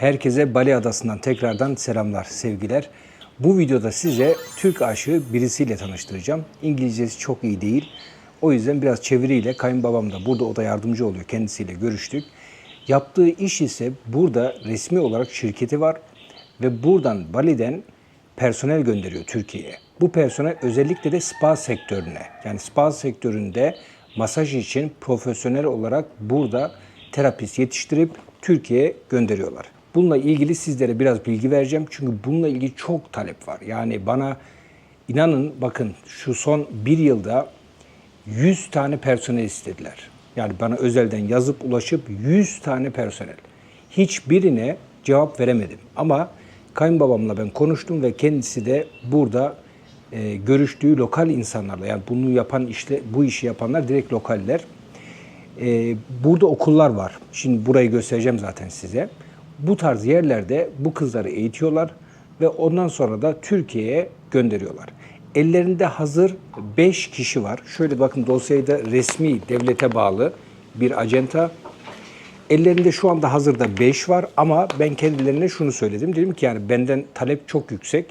Herkese Bali Adası'ndan tekrardan selamlar, sevgiler. Bu videoda size Türk aşığı birisiyle tanıştıracağım. İngilizcesi çok iyi değil. O yüzden biraz çeviriyle, kayınbabam da burada, o da yardımcı oluyor. Kendisiyle görüştük. Yaptığı iş ise burada resmi olarak şirketi var ve buradan Bali'den personel gönderiyor Türkiye'ye. Bu personel özellikle de spa sektörüne, yani spa sektöründe masaj için profesyonel olarak burada terapist yetiştirip Türkiye'ye gönderiyorlar. Bununla ilgili sizlere biraz bilgi vereceğim. Çünkü bununla ilgili çok talep var. Yani bana inanın, bakın şu son bir yılda 100 tane personel istediler. Yani bana özelden yazıp ulaşıp 100 tane personel. Hiçbirine cevap veremedim. Ama kayınbabamla ben konuştum ve kendisi de burada görüştüğü lokal insanlarla, yani bunu yapan, işte bu işi yapanlar direkt lokaller. Burada okullar var. Şimdi burayı göstereceğim zaten size. Bu tarz yerlerde bu kızları eğitiyorlar ve ondan sonra da Türkiye'ye gönderiyorlar. Ellerinde hazır 5 kişi var. Şöyle bakın, dosyayı da resmi devlete bağlı bir acenta. Ellerinde şu anda hazırda 5 var ama ben kendilerine şunu söyledim. Dedim ki yani benden talep çok yüksek.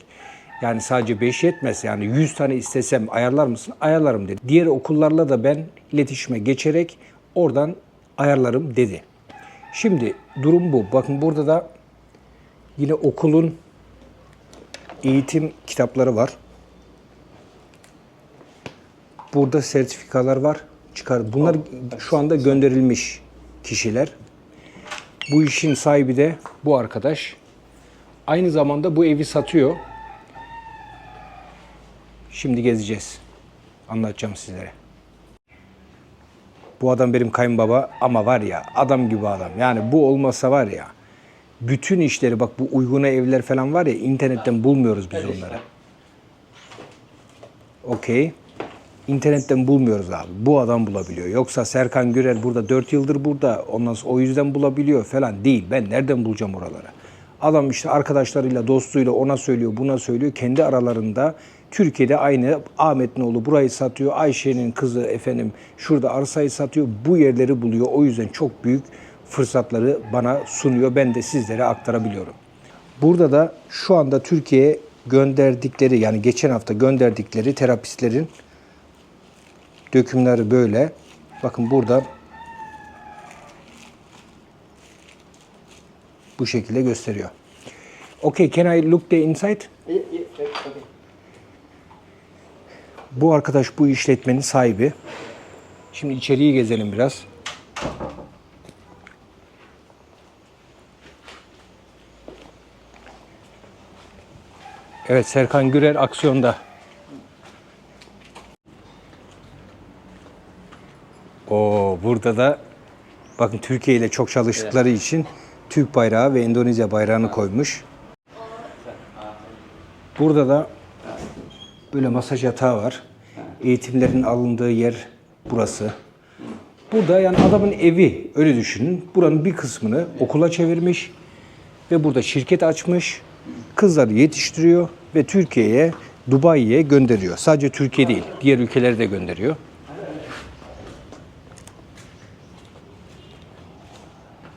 Yani sadece 5 yetmez. Yani 100 tane istesem ayarlar mısın? Ayarlarım dedi. Diğer okullarla da ben iletişime geçerek oradan ayarlarım dedi. Şimdi durum bu. Bakın burada da yine okulun eğitim kitapları var. Burada sertifikalar var. Bunlar şu anda gönderilmiş kişiler. Bu işin sahibi de bu arkadaş. Aynı zamanda bu evi satıyor. Şimdi gezeceğiz. Anlatacağım sizlere. Bu adam benim kayınbaba ama var ya, adam gibi adam. Yani bu olmasa var ya, bütün işleri, bak bu uyguna evler falan var ya, internetten bulmuyoruz biz onları. Okey. İnternetten bulmuyoruz abi. Bu adam bulabiliyor. Yoksa Serkan Gürer burada 4 yıldır burada. Ondan sonra o yüzden bulabiliyor falan değil. Ben nereden bulacağım oraları? Adam işte arkadaşlarıyla, dostuyla ona söylüyor, buna söylüyor. Kendi aralarında Türkiye'de aynı Ahmet'in burayı satıyor. Ayşe'nin kızı efendim şurada arsayı satıyor. Bu yerleri buluyor. O yüzden çok büyük fırsatları bana sunuyor. Ben de sizlere aktarabiliyorum. Burada da şu anda Türkiye'ye gönderdikleri, yani geçen hafta gönderdikleri terapistlerin dökümleri böyle. Bakın burada bu şekilde gösteriyor. Okay, can I look the inside? Okay. Bu arkadaş bu işletmenin sahibi. Şimdi içeriği gezelim biraz. Evet, Serkan Gürer aksiyonda. Burada da bakın Türkiye ile çok çalıştıkları için Türk bayrağı ve Endonezya bayrağını koymuş. Burada da böyle masaj yatağı var. Eğitimlerin alındığı yer burası. Burada yani adamın evi, öyle düşünün. Buranın bir kısmını okula çevirmiş ve burada şirket açmış. Kızları yetiştiriyor ve Türkiye'ye, Dubai'ye gönderiyor. Sadece Türkiye değil, diğer ülkelere de gönderiyor.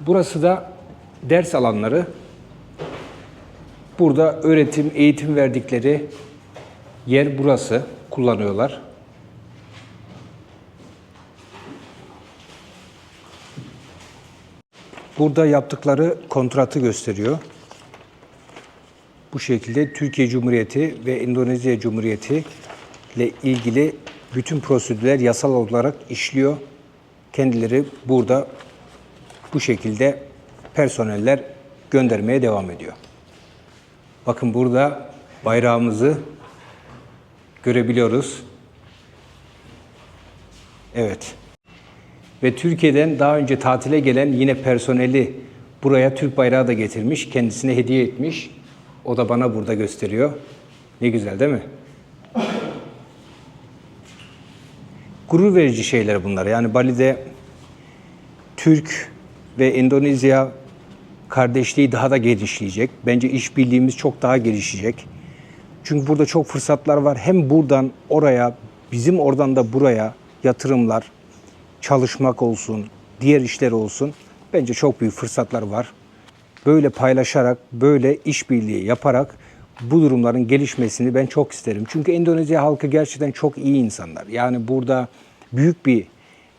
Burası da ders alanları. Burada öğretim, eğitim verdikleri yer burası. Kullanıyorlar. Burada yaptıkları kontratı gösteriyor. Bu şekilde Türkiye Cumhuriyeti ve Endonezya Cumhuriyeti ile ilgili bütün prosedürler yasal olarak işliyor. Kendileri burada bu şekilde personeller göndermeye devam ediyor. Bakın burada bayrağımızı görebiliyoruz. Evet. Ve Türkiye'den daha önce tatile gelen yine personeli buraya Türk bayrağı da getirmiş. Kendisine hediye etmiş. O da bana burada gösteriyor. Ne güzel değil mi? Gurur verici şeyler bunlar. Yani Bali'de Türk ve Endonezya kardeşliği daha da genişleyecek. Bence işbirliğimiz çok daha gelişecek. Çünkü burada çok fırsatlar var. Hem buradan oraya, bizim oradan da buraya yatırımlar, çalışmak olsun, diğer işler olsun. Bence çok büyük fırsatlar var. böyle paylaşarak, böyle işbirliği yaparak bu durumların gelişmesini ben çok isterim. Çünkü Endonezya halkı gerçekten çok iyi insanlar. Yani burada büyük bir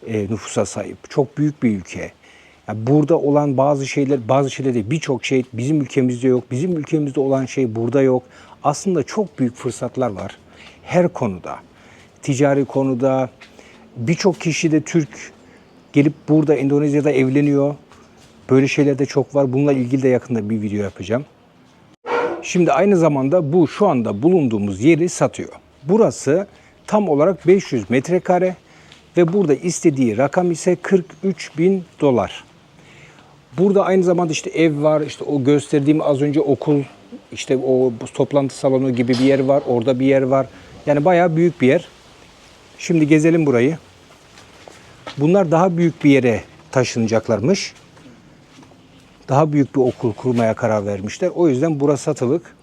nüfusa sahip, çok büyük bir ülke. Yani burada olan bazı şeyler değil, birçok şey bizim ülkemizde yok. Bizim ülkemizde olan şey burada yok. Aslında çok büyük fırsatlar var her konuda. Ticari konuda birçok kişi de Türk gelip burada Endonezya'da evleniyor. Böyle şeyler de çok var. Bununla ilgili de yakında bir video yapacağım. Şimdi aynı zamanda bu şu anda bulunduğumuz yeri satıyor. Burası tam olarak 500 metrekare ve burada istediği rakam ise 43.000 dolar. Burada aynı zamanda işte ev var, işte o gösterdiğim az önce okul, işte o toplantı salonu gibi bir yer var, orada bir yer var. Yani bayağı büyük bir yer. Şimdi gezelim burayı. Bunlar daha büyük bir yere taşınacaklarmış. Daha büyük bir okul kurmaya karar vermişler. O yüzden burası satılık.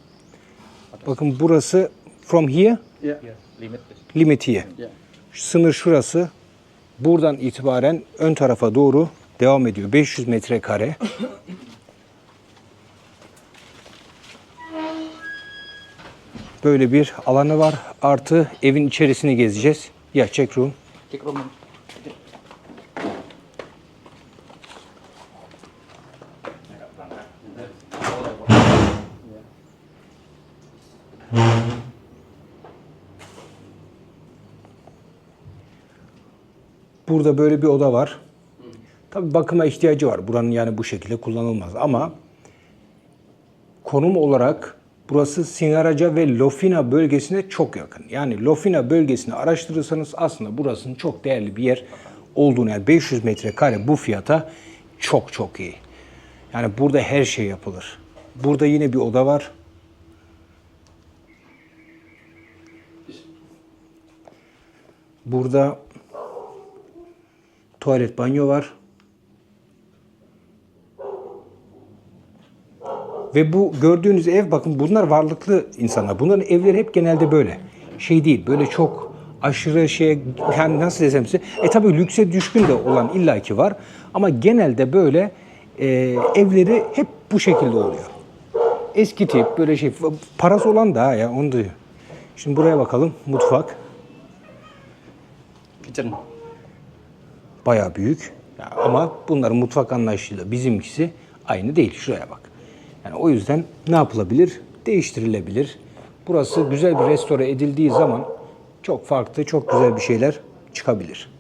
Bakın burası from here, limit here. Sınır şurası. Buradan itibaren ön tarafa doğru devam ediyor. 500 metrekare. Böyle bir alanı var. Artı evin içerisini gezeceğiz. Ya check room. Burada böyle bir oda var. Tabii bakıma ihtiyacı var. Buranın yani bu şekilde kullanılmaz ama konum olarak burası Singaraja ve Lofina bölgesine çok yakın. Yani Lofina bölgesini araştırırsanız aslında burasının çok değerli bir yer olduğunu, yani 500 metrekare bu fiyata çok çok iyi. Yani burada her şey yapılır. Burada yine bir oda var. Burada tuvalet, banyo var. Ve bu gördüğünüz ev, bakın bunlar varlıklı insanlar. Bunların evleri hep genelde böyle. Şey değil, böyle çok aşırı yani nasıl desem size. Tabii lükse düşkün de olan illaki var. Ama genelde böyle evleri hep bu şekilde oluyor. Eski tip böyle şey. Parası olan da ya onu diyor. Şimdi buraya bakalım. Mutfak. Kitchen. Bayağı büyük. Ama bunların mutfak anlayışıyla bizimkisi aynı değil. Şuraya bak. Yani o yüzden ne yapılabilir? Değiştirilebilir. Burası güzel bir restore edildiği zaman çok farklı, çok güzel bir şeyler çıkabilir.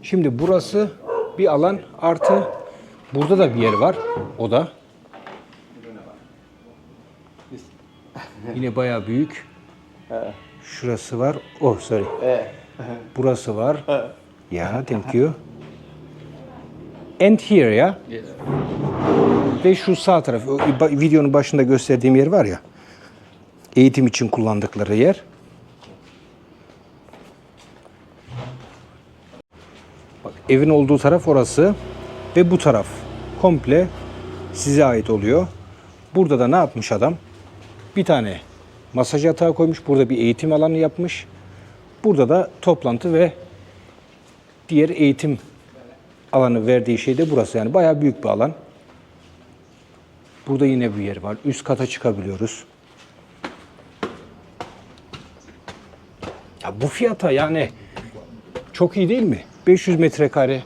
Şimdi burası bir alan, artı burada da bir yer var. O da yine bayağı büyük. Şurası var. Oh sorry. Burası var. Ya thank you. And here ya. Ve şu sağ taraf, videonun başında gösterdiğim yer var ya, eğitim için kullandıkları yer. Bak, evin olduğu taraf orası ve bu taraf komple size ait oluyor. Burada da ne yapmış adam? Bir tane masaj yatağı koymuş, burada bir eğitim alanı yapmış. Burada da toplantı ve diğer eğitim alanı verdiği şey de burası. Yani bayağı büyük bir alan. Burada yine bir yer var. Üst kata çıkabiliyoruz. Ya bu fiyata yani çok iyi değil mi? 500 metrekare.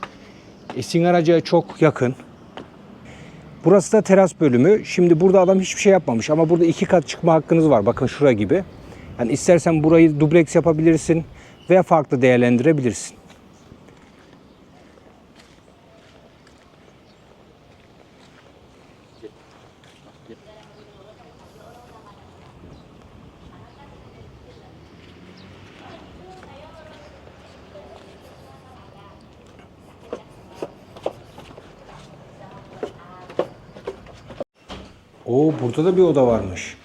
Singaraca'ya çok yakın. Burası da teras bölümü. Şimdi burada adam hiçbir şey yapmamış ama burada 2 kat çıkma hakkınız var. Bakın şura gibi. Yani istersen burayı dubleks yapabilirsin veya farklı değerlendirebilirsin. Oo, burada da bir oda varmış.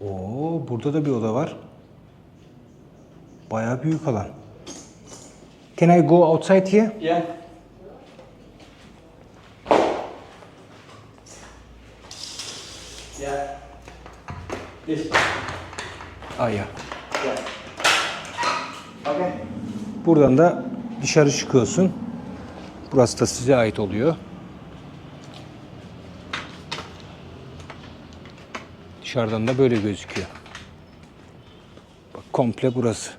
Oo, burada da bir oda var. Bayağı büyük alan. Can I go outside here? Yeah. Yeah. This. Ah ya. Yeah. Okay. Buradan da dışarı çıkıyorsun. Burası da size ait oluyor. Dışarıdan da böyle gözüküyor. Bak, komple burası.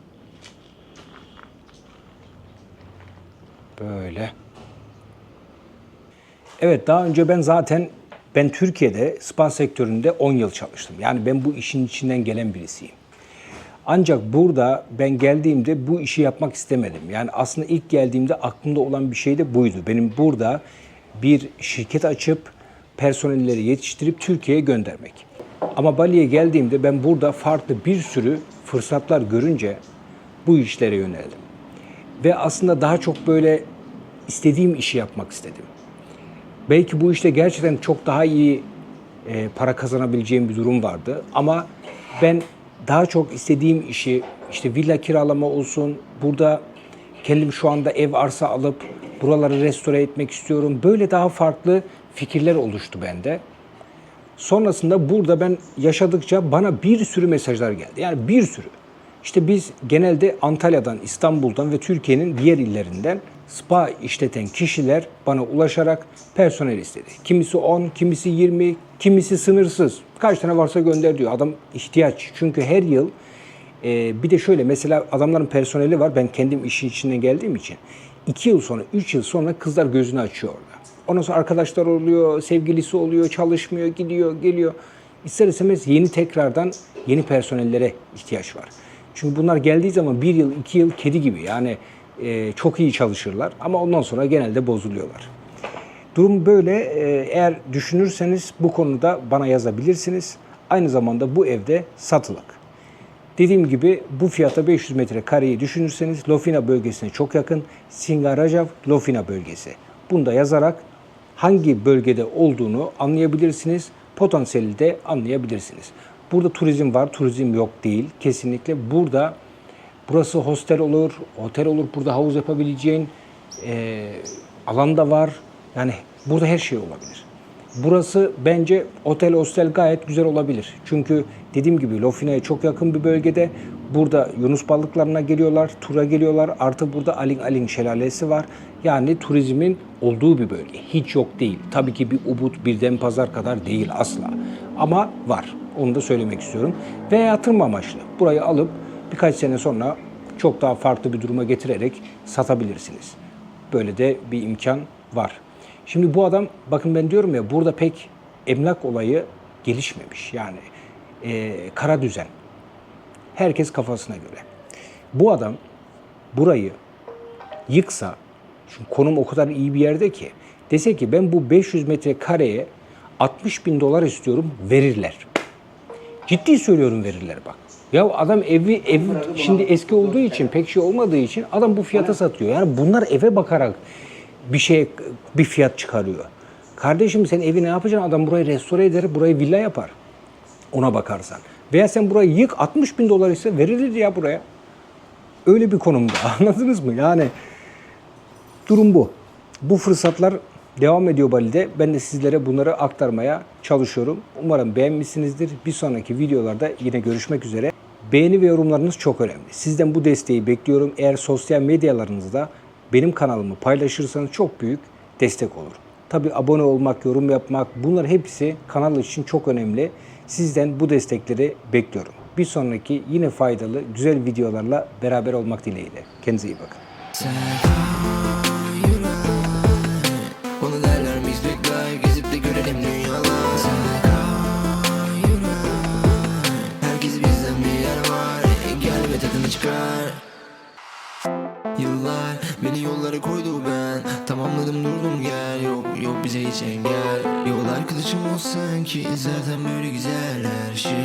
Böyle. Evet, daha önce ben Türkiye'de spa sektöründe 10 yıl çalıştım. Yani ben bu işin içinden gelen birisiyim. Ancak burada ben geldiğimde bu işi yapmak istemedim. Yani aslında ilk geldiğimde aklımda olan bir şey de buydu. Benim burada bir şirket açıp personelleri yetiştirip Türkiye'ye göndermek. Ama Bali'ye geldiğimde ben burada farklı bir sürü fırsatlar görünce bu işlere yöneldim. Ve aslında daha çok böyle istediğim işi yapmak istedim. Belki bu işte gerçekten çok daha iyi para kazanabileceğim bir durum vardı. Ama ben daha çok istediğim işi, işte villa kiralama olsun, burada kendim şu anda ev arsa alıp buraları restore etmek istiyorum. Böyle daha farklı fikirler oluştu bende. Sonrasında burada ben yaşadıkça bana bir sürü mesajlar geldi. Yani bir sürü. İşte biz genelde Antalya'dan, İstanbul'dan ve Türkiye'nin diğer illerinden spa işleten kişiler bana ulaşarak personel istedi. Kimisi 10, kimisi 20, kimisi sınırsız. Kaç tane varsa gönder diyor. Adam ihtiyaç. Çünkü her yıl bir de şöyle, mesela adamların personeli var. Ben kendim işin içinden geldiğim için 2 yıl sonra, 3 yıl sonra kızlar gözünü açıyor orada. Ondan sonra arkadaşlar oluyor, sevgilisi oluyor, çalışmıyor, gidiyor, geliyor. İster istemez tekrardan yeni personellere ihtiyaç var. Çünkü bunlar geldiği zaman 1 yıl, 2 yıl kedi gibi, yani çok iyi çalışırlar ama ondan sonra genelde bozuluyorlar. Durum böyle. Eğer düşünürseniz bu konuda bana yazabilirsiniz. Aynı zamanda bu evde satılık. Dediğim gibi bu fiyata 500 metrekareyi düşünürseniz Lofina bölgesine çok yakın. Singarajav Lofina bölgesi. Bunu da yazarak hangi bölgede olduğunu anlayabilirsiniz. Potansiyeli de anlayabilirsiniz. Burada turizm var, turizm yok değil. Kesinlikle burası hostel olur, otel olur. Burada havuz yapabileceğin alan da var. Yani burada her şey olabilir. Burası bence otel, hostel gayet güzel olabilir. Çünkü dediğim gibi Lofina'ya çok yakın bir bölgede. Burada Yunus balıklarına geliyorlar, tura geliyorlar. Artı burada Aling Aling şelalesi var. Yani turizmin olduğu bir bölge. Hiç yok değil. Tabii ki bir Ubud, bir Denpazar kadar değil asla. Ama var. Onu da söylemek istiyorum. Ve yatırım amaçlı. Burayı alıp birkaç sene sonra çok daha farklı bir duruma getirerek satabilirsiniz. Böyle de bir imkan var. Şimdi bu adam, bakın ben diyorum ya, burada pek emlak olayı gelişmemiş. Yani kara düzen. Herkes kafasına göre. Bu adam burayı yıksa, çünkü konum o kadar iyi bir yerde ki, dese ki ben bu 500 metrekareye 60 bin dolar istiyorum, verirler. Ciddi söylüyorum, verirler bak. Ya adam evi şimdi eski olduğu için, pek şey olmadığı için adam bu fiyata satıyor. Yani bunlar eve bakarak bir fiyat çıkarıyor. Kardeşim, sen evi ne yapacaksın? Adam burayı restore eder, burayı villa yapar. Ona bakarsan. Veya sen burayı yık, 60 bin dolar ise verilir ya buraya. Öyle bir konumda. Anladınız mı? Yani durum bu. Bu fırsatlar devam ediyor Bali'de. Ben de sizlere bunları aktarmaya çalışıyorum. Umarım beğenmişsinizdir. Bir sonraki videolarda yine görüşmek üzere. Beğeni ve yorumlarınız çok önemli. Sizden bu desteği bekliyorum. Eğer sosyal medyalarınızda benim kanalımı paylaşırsanız çok büyük destek olur. Tabii abone olmak, yorum yapmak, bunlar hepsi kanal için çok önemli. Sizden bu destekleri bekliyorum. Bir sonraki yine faydalı, güzel videolarla beraber olmak dileğiyle. Kendinize iyi bakın. Onu derler biz bekler, gezip de görelim dünyalar. Herkes bizden bir yer var, gel ve tadını çıkar. Yıllar beni yollara koydu, ben tamamladım durdum gel. Yok bize hiç engel. Yol arkadaşım olsan ki zaten böyle güzel her şey.